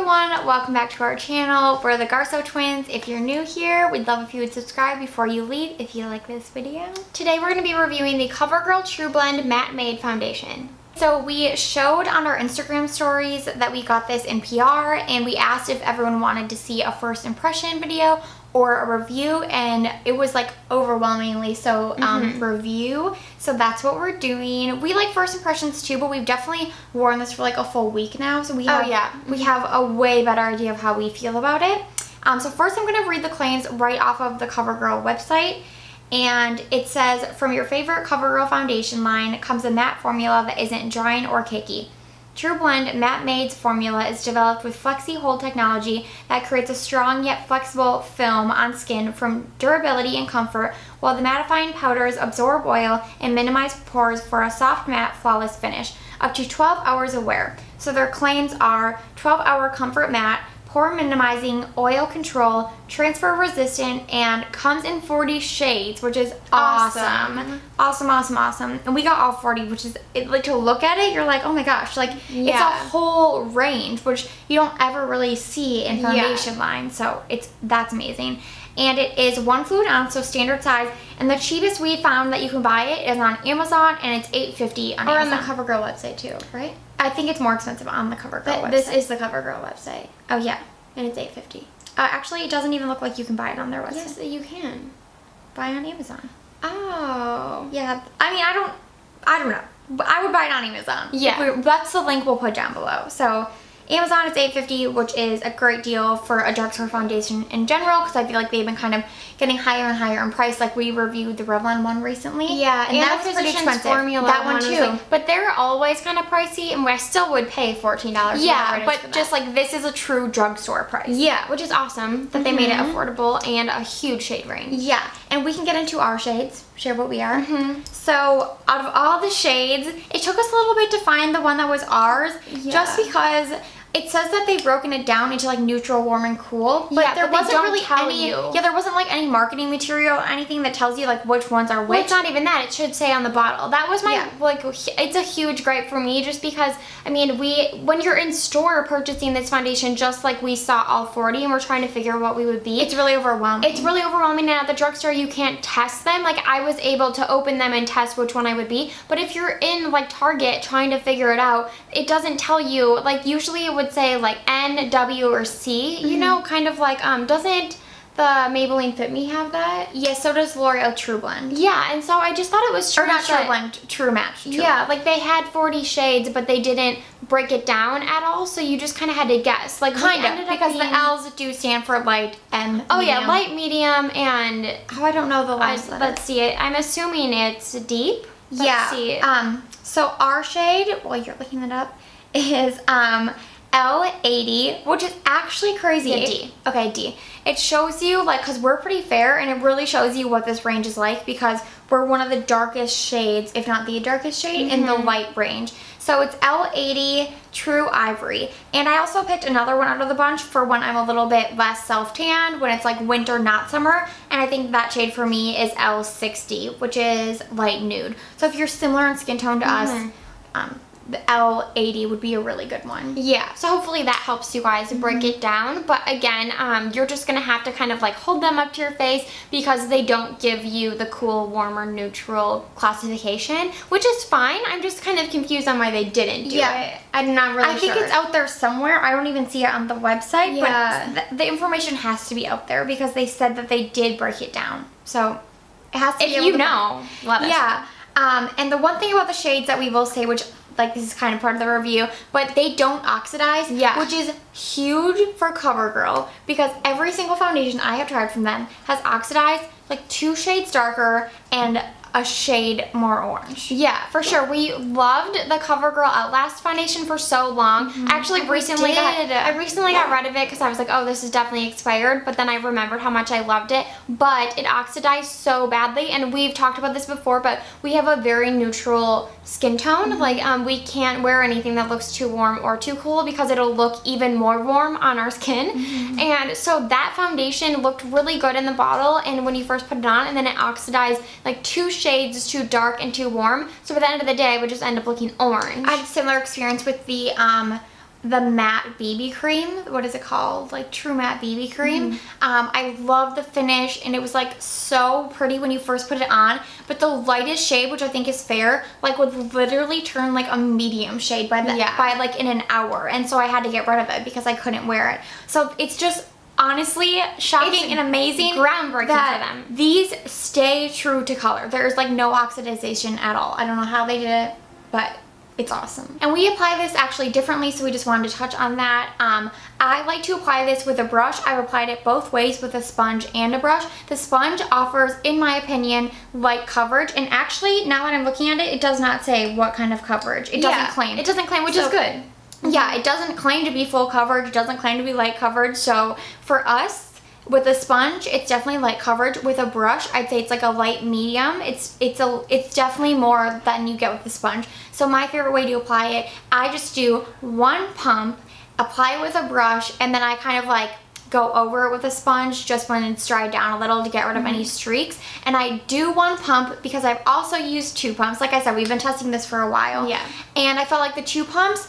everyone, welcome back to our channel. We're the Garso twins. If you're new here, we'd love if you would subscribe before you leave if you like this video. Today we're going to be reviewing the CoverGirl TruBlend Matte Made Foundation. So we showed on our Instagram stories that we got this in PR, and we asked if everyone wanted to see a first impression video or a review, and it was like overwhelmingly so review. So that's what we're doing. We like first impressions too, but we've definitely worn this for like a full week now, so we have a way better idea of how we feel about it. So first I'm going to read the claims right off of the CoverGirl website. And it says, from your favorite CoverGirl foundation line comes a matte formula that isn't drying or cakey. TruBlend Matte Made's formula is developed with Flexi Hold technology that creates a strong yet flexible film on skin from durability and comfort, while the mattifying powders absorb oil and minimize pores for a soft matte flawless finish, up to 12 hours of wear. So their claims are 12-hour comfort matte, pore minimizing, oil control, transfer resistant, and comes in 40 shades, which is awesome. Awesome. And we got all 40, which is, like, to look at it, you're like, oh my gosh, like, it's a whole range, which you don't ever really see in foundation lines, so that's amazing. And it is 1 fluid ounce, so standard size, and the cheapest we found that you can buy it is on Amazon, and it's $8.50 on Amazon. Or on the CoverGirl website too, right? I think it's more expensive on the CoverGirl website. This is the CoverGirl website. Oh yeah, and it's $8.50. Actually, it doesn't even look like you can buy it on their website. Yes, you can. Buy it on Amazon. Oh. Yeah, I mean, I don't know. But I would buy it on Amazon. Yeah. That's the link we'll put down below. So Amazon is $8.50, which is a great deal for a drugstore foundation in general, because I feel like they've been kind of getting higher and higher in price. Like, we reviewed the Revlon one recently. Yeah, and that was pretty expensive. Formula that one too. Like, but they're always kind of pricey, and I still would pay $14. Yeah, but just like, this is a true drugstore price. Yeah, which is awesome that they made it affordable and a huge shade range. Yeah, and we can get into our shades, share what we are. So out of all the shades, it took us a little bit to find the one that was ours, just because it says that they've broken it down into like neutral, warm, and cool, but there wasn't really any. Yeah, there wasn't like any marketing material or anything that tells you like which ones are which. Well, it's not even that. It should say on the bottle. That was my like. It's a huge gripe for me, just because I mean, when you're in store purchasing this foundation, just like we saw all 40, and we're trying to figure out what we would be. It's really overwhelming. It's really overwhelming, and at the drugstore you can't test them. Like, I was able to open them and test which one I would be, but if you're in like Target trying to figure it out, it doesn't tell you. Like, usually it would say like N, W, or C, you know, kind of like, doesn't the Maybelline Fit Me have that? Yes, so does L'Oreal TruBlend. Yeah, and so I just thought it was true. Or not TruBlend, True Match. Yeah, like they had 40 shades, but they didn't break it down at all, so you just kind of had to guess. Like, kind of, because the L's do stand for light and medium. Yeah, light, medium, and I don't know the last letter. Let's see it. I'm assuming it's deep. Let's see it. So our shade, while you're looking it up, is L80, which is actually crazy. Yeah, D. Okay, D. It shows you, like, because we're pretty fair, and it really shows you what this range is like, because we're one of the darkest shades, if not the darkest shade, in the light range. So it's L80 True Ivory. And I also picked another one out of the bunch for when I'm a little bit less self-tanned, when it's like winter, not summer. And I think that shade for me is L60, which is light nude. So if you're similar in skin tone to us, the L80 would be a really good one. Yeah, so hopefully that helps you guys break it down. But again, you're just gonna have to kind of like hold them up to your face, because they don't give you the cool, warm, or neutral classification, which is fine. I'm just kind of confused on why they didn't do it. I'm not really sure. I think it's out there somewhere. I don't even see it on the website, but the information has to be out there, because they said that they did break it down. So it has to be able to, let us know. And the one thing about the shades that we will say, which, like, this is kind of part of the review, but they don't oxidize, which is huge for CoverGirl, because every single foundation I have tried from them has oxidized like 2 shades darker and a shade more orange. Yeah, for sure. We loved the CoverGirl Outlast foundation for so long. Actually, I recently got rid of it, because I was like, oh, this is definitely expired, but then I remembered how much I loved it, but it oxidized so badly, and we've talked about this before, but we have a very neutral skin tone. Like, we can't wear anything that looks too warm or too cool, because it'll look even more warm on our skin. And so that foundation looked really good in the bottle, and when you first put it on, and then it oxidized like 2 shades too dark and too warm. So by the end of the day, I would just end up looking orange. I had a similar experience with the the matte BB cream. What is it called? Like True Matte BB cream. I love the finish, and it was like so pretty when you first put it on, but the lightest shade, which I think is fair, like would literally turn like a medium shade by like in an hour, and so I had to get rid of it because I couldn't wear it. So it's just honestly shocking and amazing, groundbreaking that for them. These stay true to color. There's like no oxidization at all. I don't know how they did it, but it's awesome. And we apply this actually differently, so we just wanted to touch on that. I like to apply this with a brush. I've applied it both ways, with a sponge and a brush. The sponge offers, in my opinion, light coverage, and actually, now that I'm looking at it, it does not say what kind of coverage. It doesn't claim. It doesn't claim, which is good. Yeah, it doesn't claim to be full coverage. It doesn't claim to be light coverage. So for us, with a sponge, it's definitely light coverage. With a brush, I'd say it's like a light medium. It's definitely more than you get with the sponge. So my favorite way to apply it, I just do one pump, apply it with a brush, and then I kind of like go over it with a sponge just when it's dried down a little to get rid of any streaks. And I do one pump because I've also used 2 pumps. Like I said, we've been testing this for a while. Yeah. And I felt like the 2 pumps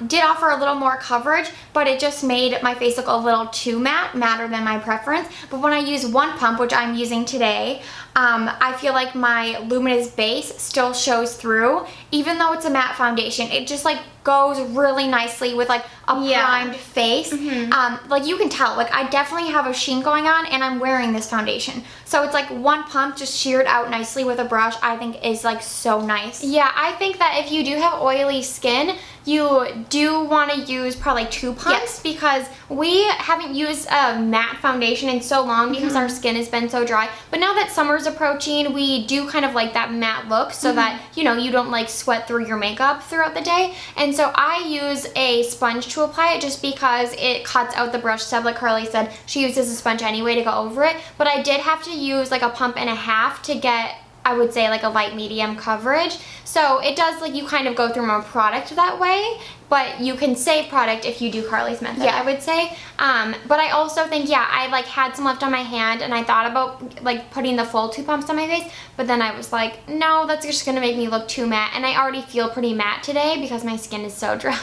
did offer a little more coverage, but it just made my face look a little too matter than my preference. But when I use one pump, which I'm using today, I feel like my luminous base still shows through, even though it's a matte foundation. It just like goes really nicely with like a primed face. Like you can tell, like I definitely have a sheen going on, and I'm wearing this foundation. So it's like one pump just sheared out nicely with a brush, I think is like so nice. Yeah, I think that if you do have oily skin, you do want to use probably 2 pumps, because we haven't used a matte foundation in so long because our skin has been so dry. But now that summer's approaching, we do kind of like that matte look, so that, you know, you don't like sweat through your makeup throughout the day. And so I use a sponge to apply it just because it cuts out the brush stub. Like Carly said, she uses a sponge anyway to go over it. But I did have to use like a pump and a half to get, I would say, like a light medium coverage. So it does, like, you kind of go through more product that way, but you can save product if you do Carly's method, I would say. But I also think, I like had some left on my hand, and I thought about like putting the full 2 pumps on my face, but then I was like, no, that's just gonna make me look too matte. And I already feel pretty matte today because my skin is so dry.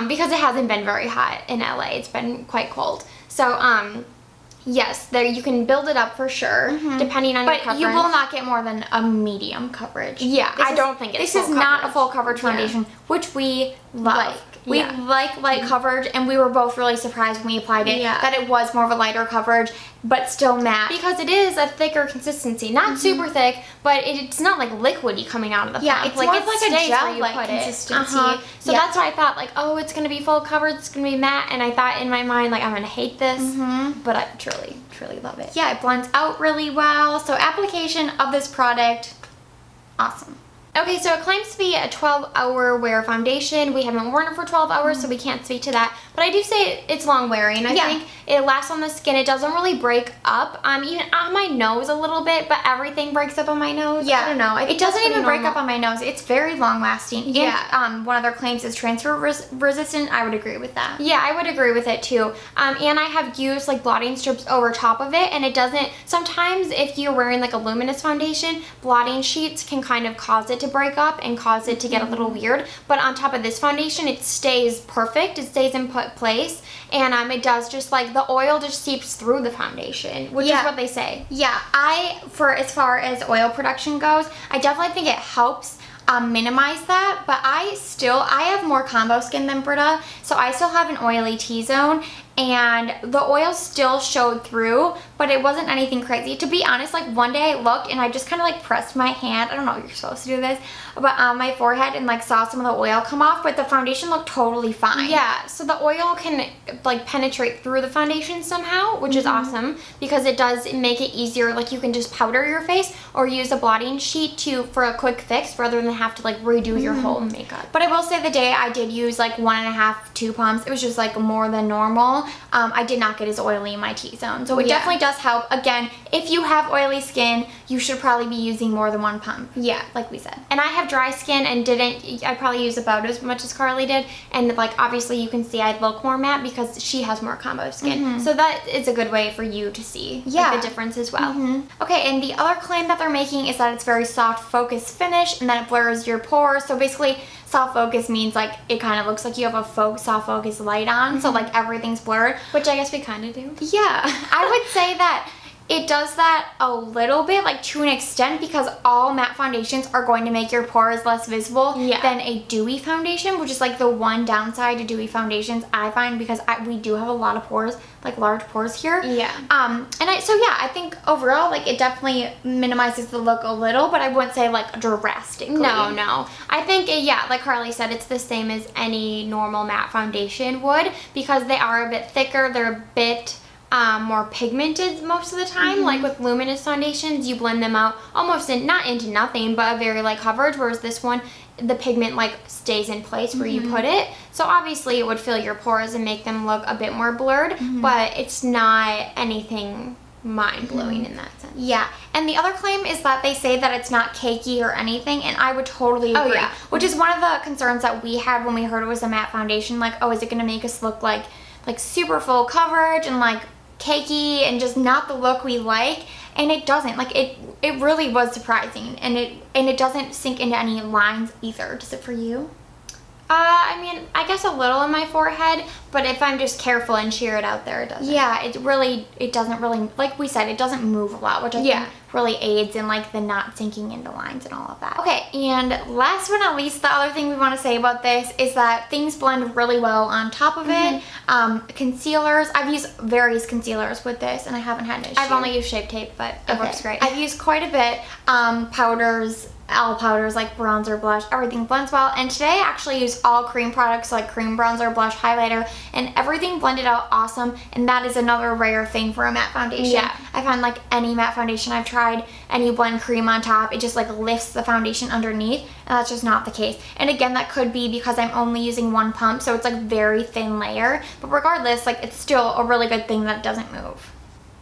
Because it hasn't been very hot in LA. It's been quite cold. So, yes, there you can build it up for sure, depending on your preference. But you will not get more than a medium coverage. Yeah, I don't think it's full coverage. This is not a full coverage foundation, which we love. We like light coverage, and we were both really surprised when we applied it that it was more of a lighter coverage, but still matte. Because it is a thicker consistency. Not super thick, but it's not like liquidy coming out of the pump. It's more like a gel-like consistency. So that's why I thought like, oh, it's going to be full coverage, it's going to be matte, and I thought in my mind like, I'm going to hate this, but I truly, truly love it. Yeah, it blends out really well. So application of this product, awesome. Okay, so it claims to be a 12-hour wear foundation. We haven't worn it for 12 hours, so we can't speak to that. But I do say it's long wearing. I think it lasts on the skin. It doesn't really break up. Even on my nose a little bit, but everything breaks up on my nose. I don't know. It doesn't even break up on my nose. It's very long lasting. And one of their claims is transfer resistant. I would agree with that. Yeah, I would agree with it too. And I have used like blotting strips over top of it, and it doesn't. Sometimes if you're wearing like a luminous foundation, blotting sheets can kind of cause it to break up and cause it to get a little weird. But on top of this foundation, it stays perfect. It stays in place, and it does just like the oil just seeps through the foundation, which is what they say. As far as oil production goes, I definitely think it helps minimize that, but I have more combo skin than Britta, so I still have an oily T-zone, and the oil still showed through, but it wasn't anything crazy. To be honest, like one day I looked and I just kind of like pressed my hand, I don't know if you're supposed to do this, but on my forehead, and like saw some of the oil come off, but the foundation looked totally fine. Yeah, so the oil can like penetrate through the foundation somehow, which is awesome, because it does make it easier. Like you can just powder your face or use a blotting sheet for a quick fix rather than have to like redo your whole makeup. But I will say the day I did use like 1.5, 2 pumps, it was just like more than normal. I did not get as oily in my T-zone, so it definitely does help. Again, if you have oily skin, you should probably be using more than 1 pump. Yeah, like we said. And I have dry skin and I probably used about as much as Carly did, and like obviously you can see I look more matte because she has more combo skin. So that is a good way for you to see like, the difference as well. Okay, and the other claim that they're making is that it's very soft focus finish and that it blurs your pores. So basically, soft focus means like it kind of looks like you have a soft focus light on, so like everything's blurred. Which I guess we kind of do. Yeah, I would say that it does that a little bit, like to an extent, because all matte foundations are going to make your pores less visible than a dewy foundation, which is like the one downside to dewy foundations I find, because we do have a lot of pores, like large pores here. Yeah. So I think overall, like it definitely minimizes the look a little, but I wouldn't say like drastically. No. I think, like Carly said, it's the same as any normal matte foundation would, because they are a bit thicker, they're a bit more pigmented most of the time. Like with luminous foundations, you blend them out almost not into nothing, but a very light coverage, whereas this one, the pigment like stays in place where you put it. So obviously it would fill your pores and make them look a bit more blurred, but it's not anything mind-blowing in that sense. Yeah, and the other claim is that they say that it's not cakey or anything, and I would totally agree. Which is one of the concerns that we had when we heard it was a matte foundation, like, oh, is it going to make us look like super full coverage and like cakey and just not the look we like? And it doesn't. Like it really was surprising, and it doesn't sink into any lines either. Does it for you? I mean, I guess a little in my forehead, but if I'm just careful and sheer it out there, it doesn't. Yeah, it doesn't really, like we said, it doesn't move a lot, which I think really aids in like the not sinking into lines and all of that. Okay, and last but not least, the other thing we want to say about this is that things blend really well on top of it. Concealers, I've used various concealers with this, and I haven't had an issue. I've only used Shape Tape, but it works great. I've used quite a bit. Powders, all powders like bronzer, blush, everything blends well. And today I actually used all cream products like cream bronzer, blush, highlighter, and everything blended out awesome. And that is another rare thing for a matte foundation. Yeah. I find like any matte foundation I've tried, and you blend cream on top, it just like lifts the foundation underneath, and that's just not the case. And again, that could be because I'm only using one pump, so it's like very thin layer, but regardless, like it's still a really good thing that it doesn't move.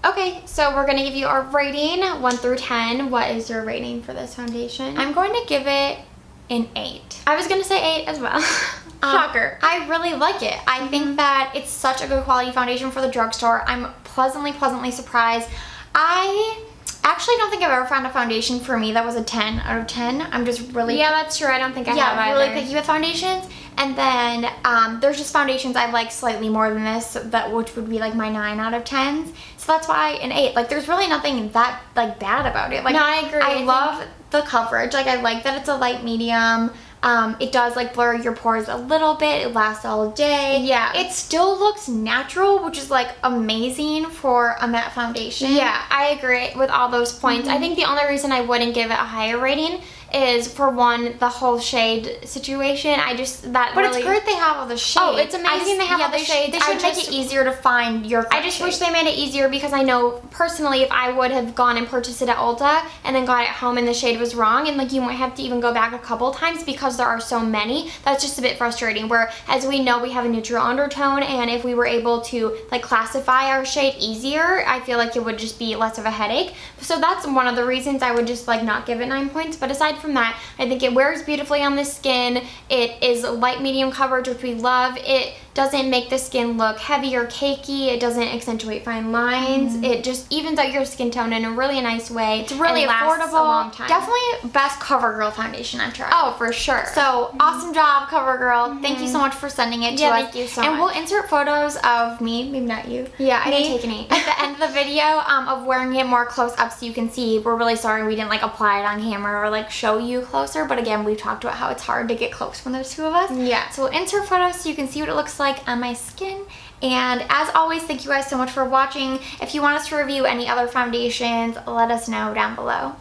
Okay, so we're gonna give you our rating, 1 through 10. What is your rating for this foundation? I'm going to give it an 8. I was gonna say 8 as well. Shocker. I really like it. I think that it's such a good quality foundation for the drugstore. I'm pleasantly surprised. I actually don't think I've ever found a foundation for me that was a 10 out of 10. I'm just really... Yeah, that's true. I don't think I have either. really picky with foundations. And then there's just foundations I like slightly more than this, which would be like my 9 out of 10s. So that's why an 8. Like there's really nothing that like bad about it. Like, no, I agree. I love the coverage. Like I like that it's a light medium. It does like blur your pores a little bit. It lasts all day. Yeah. It still looks natural, which is like amazing for a matte foundation. Yeah, I agree with all those points. I think the only reason I wouldn't give it a higher rating is, for one, the whole shade situation. But really, it's great they have all the shades. Oh, it's amazing they have all the shades. They should make it easier to find your I just wish they made it easier, because I know personally if I would have gone and purchased it at Ulta and then got it home and the shade was wrong, and like you might have to even go back a couple times because there are so many, that's just a bit frustrating. Where, as we know, we have a neutral undertone, and if we were able to like classify our shade easier, I feel like it would just be less of a headache. So that's one of the reasons I would just like not give it 9 points. But aside from that, I think it wears beautifully on the skin. It is light medium coverage, which we love. It doesn't make the skin look heavy or cakey. It doesn't accentuate fine lines. It just evens out your skin tone in a really nice way. It's really affordable. A long time. Definitely best CoverGirl foundation I've tried. Oh, for sure. So awesome job, CoverGirl. Thank you so much for sending it to us. Thank you so much. And we'll insert photos of me, maybe not you. Yeah, I didn't take any. At the end of the video of wearing it more close up so you can see. We're really sorry we didn't like apply it on camera or like show you closer, but again, we've talked about how it's hard to get close when there's 2 of us. Yeah. So we'll insert photos so you can see what it looks like on my skin. And as always, thank you guys so much for watching. If you want us to review any other foundations, let us know down below.